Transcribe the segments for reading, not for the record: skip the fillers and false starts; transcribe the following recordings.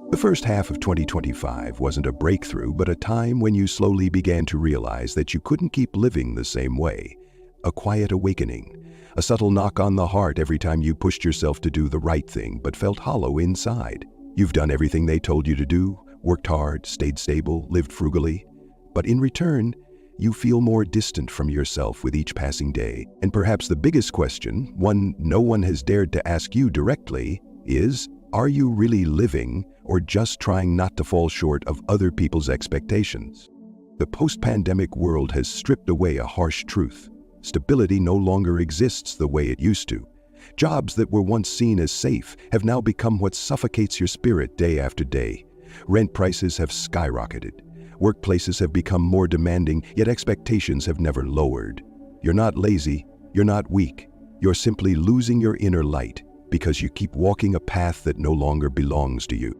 The first half of 2025 wasn't a breakthrough, but a time when you slowly began to realize that you couldn't keep living the same way. A quiet awakening, a subtle knock on the heart every time you pushed yourself to do the right thing but felt hollow inside. You've done everything they told you to do, worked hard, stayed stable, lived frugally, but in return, you feel more distant from yourself with each passing day. And perhaps the biggest question, one no one has dared to ask you directly, is, are you really living or just trying not to fall short of other people's expectations? The post-pandemic world has stripped away a harsh truth. Stability no longer exists the way it used to. Jobs that were once seen as safe have now become what suffocates your spirit day after day. Rent prices have skyrocketed. Workplaces have become more demanding, yet expectations have never lowered. You're not lazy, you're not weak. You're simply losing your inner light because you keep walking a path that no longer belongs to you.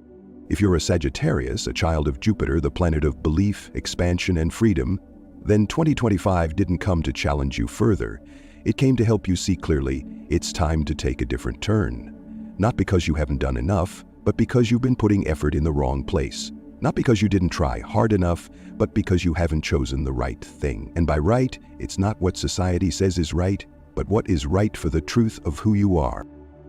If you're a Sagittarius, a child of Jupiter, the planet of belief, expansion, and freedom, then 2025 didn't come to challenge you further. It came to help you see clearly it's time to take a different turn. Not because you haven't done enough, but because you've been putting effort in the wrong place. Not because you didn't try hard enough, but because you haven't chosen the right thing. And by right, it's not what society says is right, but what is right for the truth of who you are.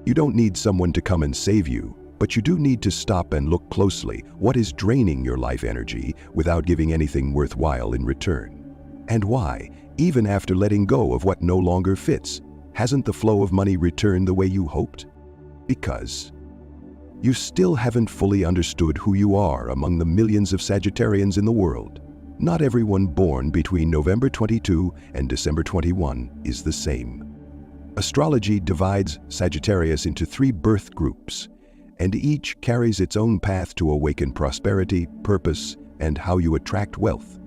You don't need someone to come and save you, but you do need to stop and look closely. What is draining your life energy without giving anything worthwhile in return? And why, even after letting go of what no longer fits, hasn't the flow of money returned the way you hoped? Because you still haven't fully understood who you are among the millions of Sagittarians in the world. Not everyone born between November 22 and December 21 is the same. Astrology divides Sagittarius into 3 birth groups, and each carries its own path to awaken prosperity, purpose, and how you attract wealth.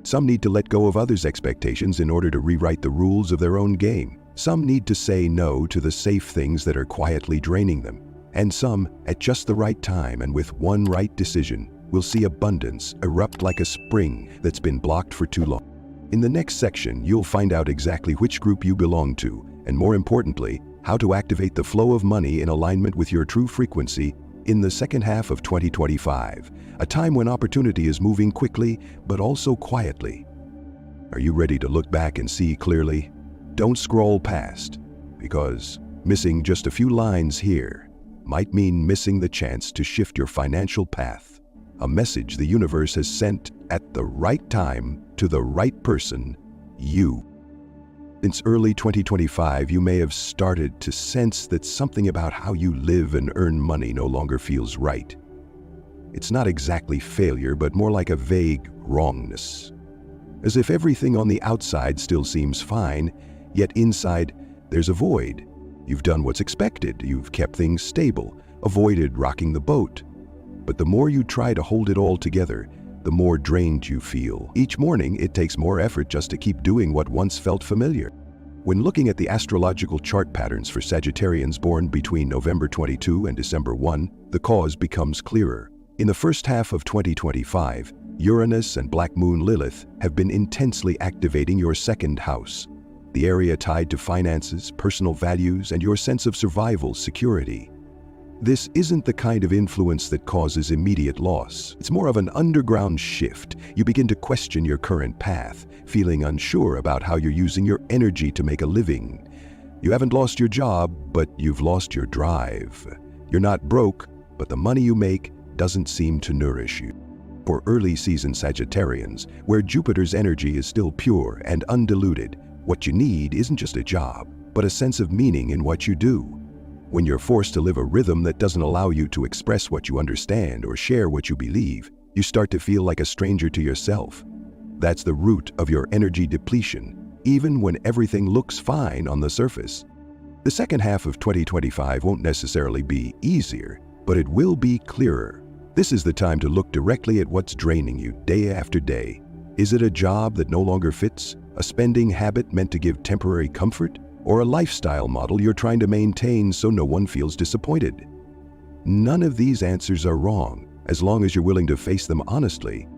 Some need to let go of others' expectations in order to rewrite the rules of their own game. Some need to say no to the safe things that are quietly draining them. And some, at just the right time and with one right decision, will see abundance erupt like a spring that's been blocked for too long. In the next section, you'll find out exactly which group you belong to, and more importantly, how to activate the flow of money in alignment with your true frequency in the second half of 2025, a time when opportunity is moving quickly, but also quietly. Are you ready to look back and see clearly? Don't scroll past, because missing just a few lines here might mean missing the chance to shift your financial path. A message the universe has sent at the right time to the right person, you. Since early 2025, you may have started to sense that something about how you live and earn money no longer feels right. It's not exactly failure, but more like a vague wrongness. As if everything on the outside still seems fine, yet inside there's a void. You've done what's expected, you've kept things stable, avoided rocking the boat. But the more you try to hold it all together, the more drained you feel. Each morning, it takes more effort just to keep doing what once felt familiar. When looking at the astrological chart patterns for Sagittarians born between November 22 and December 1, the cause becomes clearer. In the first half of 2025, Uranus and Black Moon Lilith have been intensely activating your second house, the area tied to finances, personal values, and your sense of survival security. This isn't the kind of influence that causes immediate loss. It's more of an underground shift. You begin to question your current path, feeling unsure about how you're using your energy to make a living. You haven't lost your job, but you've lost your drive. You're not broke, but the money you make doesn't seem to nourish you. For early season Sagittarians, where Jupiter's energy is still pure and undiluted, what you need isn't just a job, but a sense of meaning in what you do. When you're forced to live a rhythm that doesn't allow you to express what you understand or share what you believe, you start to feel like a stranger to yourself. That's the root of your energy depletion, even when everything looks fine on the surface. The second half of 2025 won't necessarily be easier, but it will be clearer. This is the time to look directly at what's draining you day after day. Is it a job that no longer fits? A spending habit meant to give temporary comfort? Or a lifestyle model you're trying to maintain so no one feels disappointed? None of these answers are wrong, as long as you're willing to face them honestly.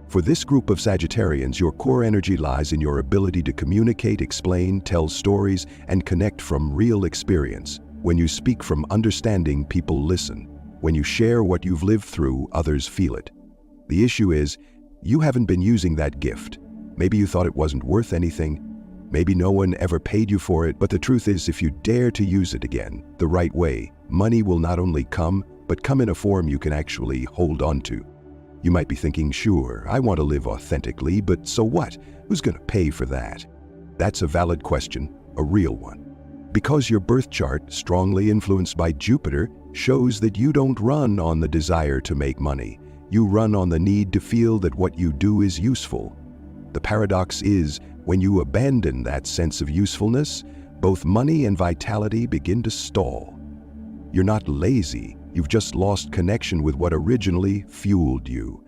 For this group of Sagittarians, your core energy lies in your ability to communicate, explain, tell stories, and connect from real experience. When you speak from understanding, people listen. When you share what you've lived through, others feel it. The issue is, you haven't been using that gift. Maybe you thought it wasn't worth anything. Maybe no one ever paid you for it, but the truth is, if you dare to use it again, the right way, money will not only come, but come in a form you can actually hold on to. You might be thinking, sure, I want to live authentically, but so what? Who's going to pay for that? That's a valid question, a real one. Because your birth chart, strongly influenced by Jupiter, shows that you don't run on the desire to make money. You run on the need to feel that what you do is useful. The paradox is, when you abandon that sense of usefulness, both money and vitality begin to stall. You're not lazy, you've just lost connection with what originally fueled you.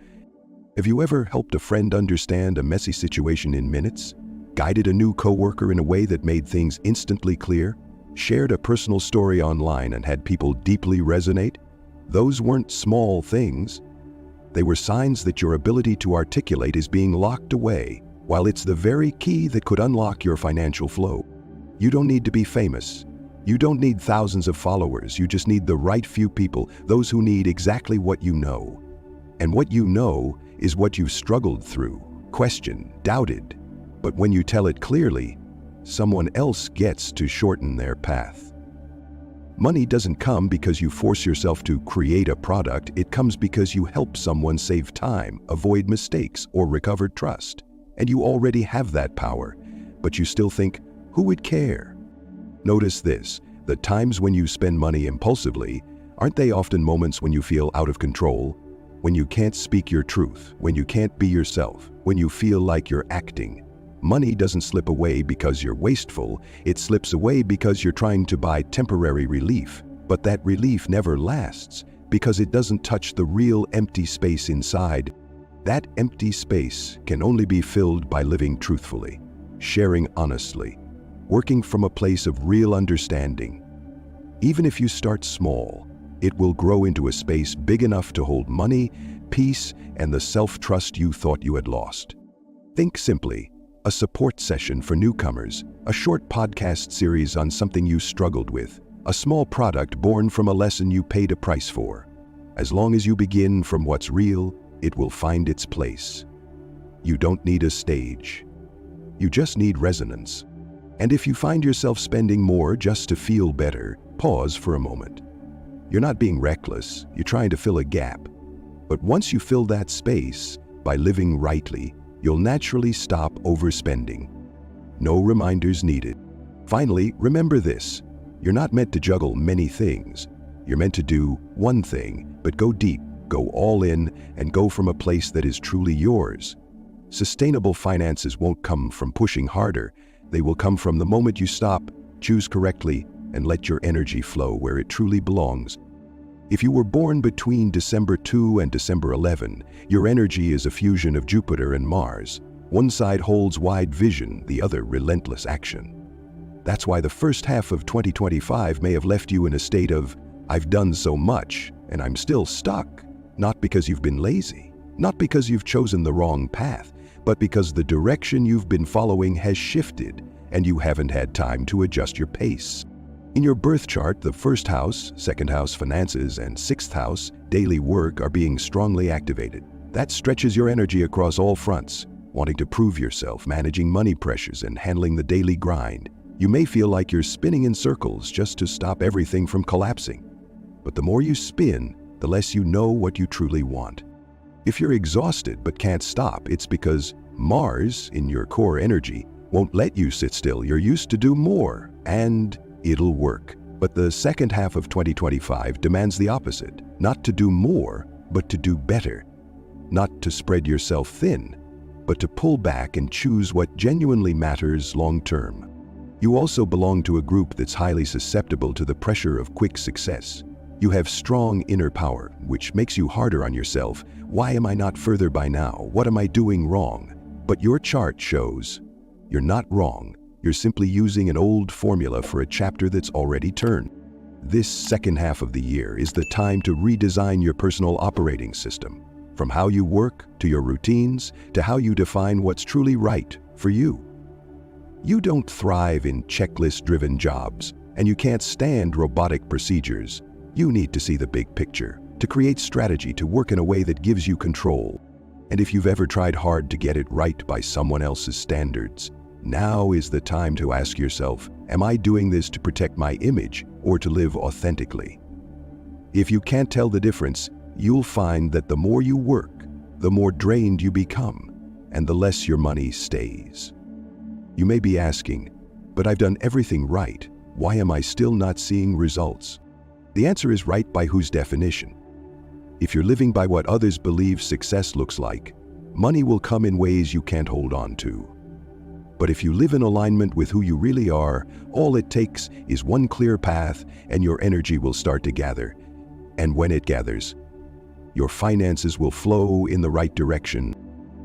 Have you ever helped a friend understand a messy situation in minutes? Guided a new coworker in a way that made things instantly clear? Shared a personal story online and had people deeply resonate? Those weren't small things. They were signs that your ability to articulate is being locked away, while it's the very key that could unlock your financial flow. You don't need to be famous. You don't need thousands of followers. You just need the right few people, those who need exactly what you know. And what you know is what you've struggled through, questioned, doubted. But when you tell it clearly, someone else gets to shorten their path. Money doesn't come because you force yourself to create a product. It comes because you help someone save time, avoid mistakes, or recover trust. And you already have that power, but you still think, who would care? Notice this, the times when you spend money impulsively, aren't they often moments when you feel out of control? When you can't speak your truth, when you can't be yourself, when you feel like you're acting. Money doesn't slip away because you're wasteful, it slips away because you're trying to buy temporary relief. But that relief never lasts because it doesn't touch the real empty space inside. That empty space can only be filled by living truthfully, sharing honestly, working from a place of real understanding. Even if you start small, it will grow into a space big enough to hold money, peace, and the self-trust you thought you had lost. Think simply. A support session for newcomers, a short podcast series on something you struggled with, a small product born from a lesson you paid a price for. As long as you begin from what's real, it will find its place. You don't need a stage. You just need resonance. And if you find yourself spending more just to feel better, pause for a moment. You're not being reckless, you're trying to fill a gap. But once you fill that space, by living rightly, you'll naturally stop overspending. No reminders needed. Finally, remember this. You're not meant to juggle many things. You're meant to do one thing, but go deep, go all in, and go from a place that is truly yours. Sustainable finances won't come from pushing harder. They will come from the moment you stop, choose correctly, and let your energy flow where it truly belongs. If you were born between December 2 and December 11, your energy is a fusion of Jupiter and Mars. One side holds wide vision, the other relentless action. That's why the first half of 2025 may have left you in a state of, I've done so much, and I'm still stuck. Not because you've been lazy, not because you've chosen the wrong path, but because the direction you've been following has shifted, and you haven't had time to adjust your pace. In your birth chart, the first house, second house finances, and sixth house daily work are being strongly activated. That stretches your energy across all fronts, wanting to prove yourself, managing money pressures, and handling the daily grind. You may feel like you're spinning in circles just to stop everything from collapsing. But the more you spin, the less you know what you truly want. If you're exhausted but can't stop, it's because Mars, in your core energy, won't let you sit still. You're used to do more, and it'll work. But the second half of 2025 demands the opposite. Not to do more, but to do better. Not to spread yourself thin, but to pull back and choose what genuinely matters long-term. You also belong to a group that's highly susceptible to the pressure of quick success. You have strong inner power, which makes you harder on yourself. Why am I not further by now? What am I doing wrong? But your chart shows you're not wrong. You're simply using an old formula for a chapter that's already turned. This second half of the year is the time to redesign your personal operating system. From how you work, to your routines, to how you define what's truly right for you. You don't thrive in checklist-driven jobs, and you can't stand robotic procedures. You need to see the big picture. to create strategy, to work in a way that gives you control. And if you've ever tried hard to get it right by someone else's standards, now is the time to ask yourself, am I doing this to protect my image or to live authentically? If you can't tell the difference, you'll find that the more you work, the more drained you become, and the less your money stays. You may be asking, but I've done everything right. Why am I still not seeing results? The answer is right by whose definition? If you're living by what others believe success looks like, money will come in ways you can't hold on to. But if you live in alignment with who you really are, all it takes is one clear path and your energy will start to gather. And when it gathers, your finances will flow in the right direction.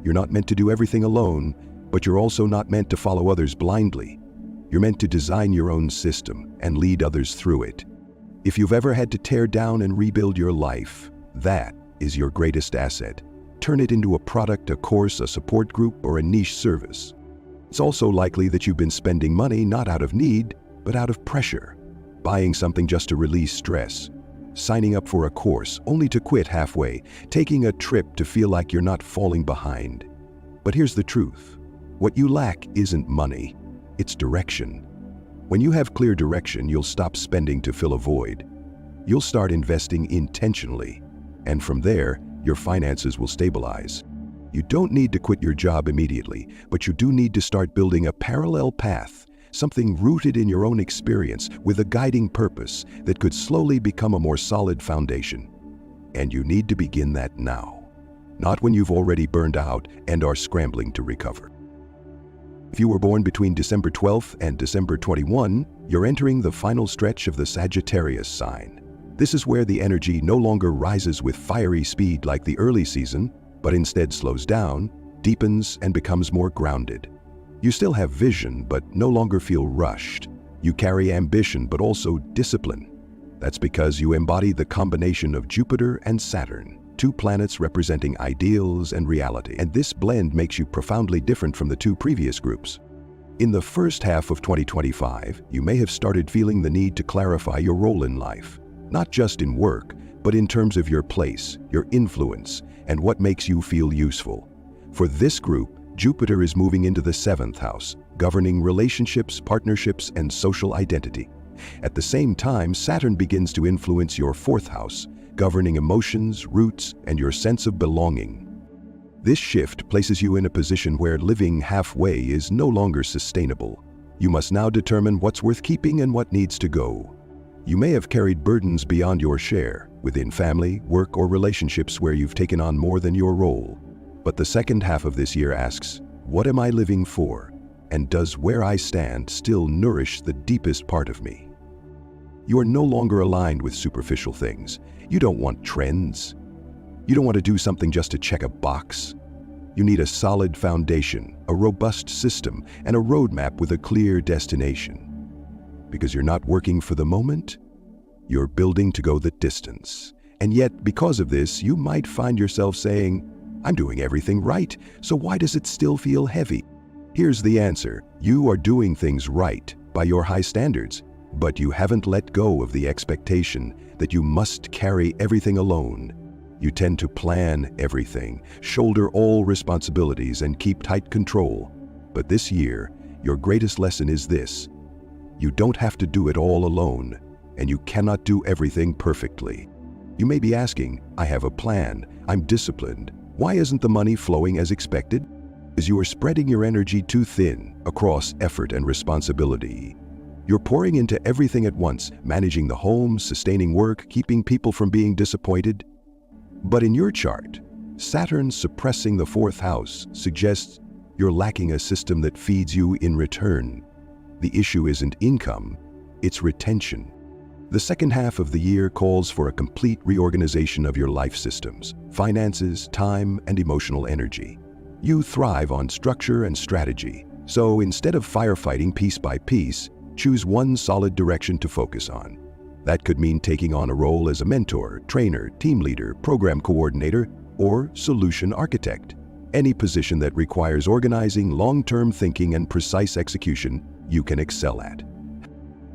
You're not meant to do everything alone, but you're also not meant to follow others blindly. You're meant to design your own system and lead others through it. If you've ever had to tear down and rebuild your life, that is your greatest asset. Turn it into a product, a course, a support group, or a niche service. It's also likely that you've been spending money not out of need, but out of pressure. Buying something just to release stress. Signing up for a course only to quit halfway. Taking a trip to feel like you're not falling behind. But here's the truth. What you lack isn't money. It's direction. When you have clear direction, you'll stop spending to fill a void. You'll start investing intentionally. And from there, your finances will stabilize. You don't need to quit your job immediately, but you do need to start building a parallel path, something rooted in your own experience with a guiding purpose that could slowly become a more solid foundation. And you need to begin that now, not when you've already burned out and are scrambling to recover. If you were born between December 12th and December 21, you're entering the final stretch of the Sagittarius sign. This is where the energy no longer rises with fiery speed like the early season, but instead slows down, deepens, and becomes more grounded. You still have vision, but no longer feel rushed. You carry ambition, but also discipline. That's because you embody the combination of Jupiter and Saturn, two planets representing ideals and reality, and this blend makes you profoundly different from the two previous groups. In the first half of 2025, you may have started feeling the need to clarify your role in life, not just in work, but in terms of your place, your influence, and what makes you feel useful. For this group, Jupiter is moving into the 7th house, governing relationships, partnerships, and social identity. At the same time, Saturn begins to influence your 4th house, governing emotions, roots, and your sense of belonging. This shift places you in a position where living halfway is no longer sustainable. You must now determine what's worth keeping and what needs to go. You may have carried burdens beyond your share, within family, work, or relationships where you've taken on more than your role. But the second half of this year asks, what am I living for? And does where I stand still nourish the deepest part of me? You are no longer aligned with superficial things. You don't want trends. You don't want to do something just to check a box. You need a solid foundation, a robust system, and a roadmap with a clear destination. Because you're not working for the moment, you're building to go the distance. And yet, because of this, you might find yourself saying, I'm doing everything right, so why does it still feel heavy? Here's the answer. You are doing things right by your high standards, but you haven't let go of the expectation that you must carry everything alone. You tend to plan everything, shoulder all responsibilities, and keep tight control. But this year, your greatest lesson is this. You don't have to do it all alone, and you cannot do everything perfectly. You may be asking, I have a plan, I'm disciplined. Why isn't the money flowing as expected? Because you are spreading your energy too thin across effort and responsibility. You're pouring into everything at once, managing the home, sustaining work, keeping people from being disappointed. But in your chart, Saturn suppressing the 4th house suggests you're lacking a system that feeds you in return. The issue isn't income, it's retention. The second half of the year calls for a complete reorganization of your life systems, finances, time, and emotional energy. You thrive on structure and strategy, so instead of firefighting piece by piece, choose one solid direction to focus on. That could mean taking on a role as a mentor, trainer, team leader, program coordinator, or solution architect. Any position that requires organizing, long-term thinking, and precise execution, you can excel at.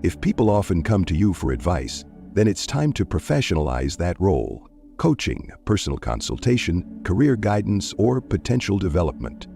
If people often come to you for advice, then it's time to professionalize that role. coaching, personal consultation, career guidance, or potential development.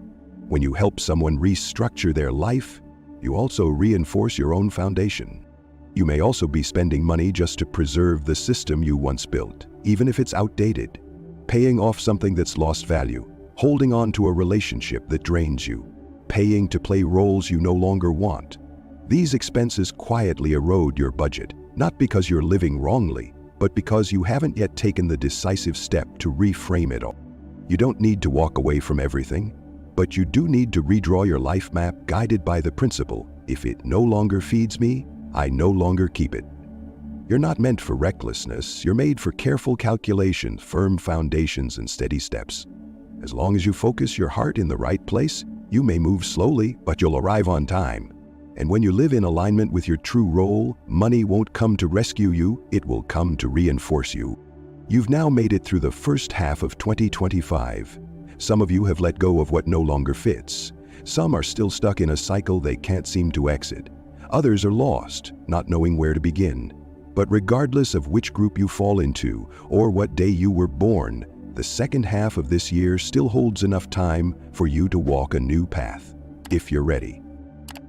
When you help someone restructure their life, you also reinforce your own foundation. You may also be spending money just to preserve the system you once built, even if it's outdated. Paying off something that's lost value, holding on to a relationship that drains you, paying to play roles you no longer want. These expenses quietly erode your budget, not because you're living wrongly, but because you haven't yet taken the decisive step to reframe it all. You don't need to walk away from everything, but you do need to redraw your life map guided by the principle, if it no longer feeds me, I no longer keep it. You're not meant for recklessness, you're made for careful calculation, firm foundations, and steady steps. As long as you focus your heart in the right place, you may move slowly, but you'll arrive on time. And when you live in alignment with your true role, money won't come to rescue you, it will come to reinforce you. You've now made it through the first half of 2025. Some of you have let go of what no longer fits. Some are still stuck in a cycle they can't seem to exit. Others are lost, not knowing where to begin. But regardless of which group you fall into or what day you were born, the second half of this year still holds enough time for you to walk a new path, if you're ready.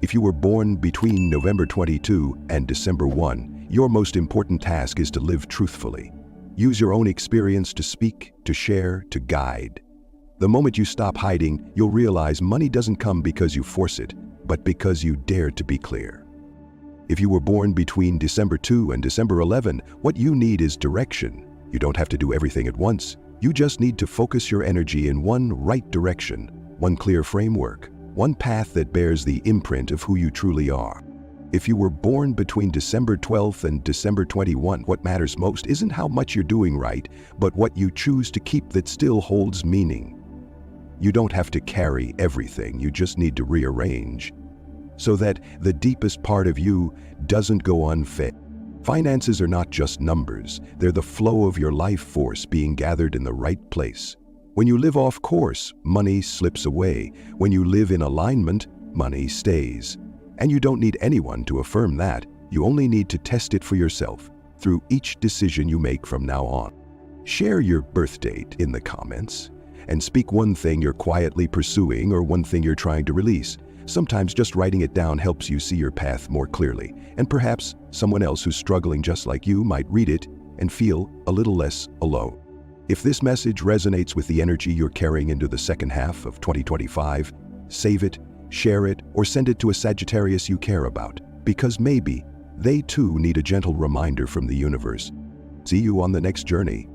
If you were born between November 22 and December 1, your most important task is to live truthfully. Use your own experience to speak, to share, to guide. The moment you stop hiding, you'll realize money doesn't come because you force it, but because you dare to be clear. If you were born between December 2 and December 11, what you need is direction. You don't have to do everything at once. You just need to focus your energy in one right direction, one clear framework, one path that bears the imprint of who you truly are. If you were born between December 12th and December 21, what matters most isn't how much you're doing right, but what you choose to keep that still holds meaning. You don't have to carry everything, you just need to rearrange, so that the deepest part of you doesn't go unfed. Finances are not just numbers, they're the flow of your life force being gathered in the right place. When you live off course, money slips away. When you live in alignment, money stays. And you don't need anyone to affirm that, you only need to test it for yourself through each decision you make from now on. Share your birth date in the comments, and speak one thing you're quietly pursuing or one thing you're trying to release. Sometimes just writing it down helps you see your path more clearly, and perhaps someone else who's struggling just like you might read it and feel a little less alone. If this message resonates with the energy you're carrying into the second half of 2025, save it, share it, or send it to a Sagittarius you care about, because maybe they too need a gentle reminder from the universe. See you on the next journey.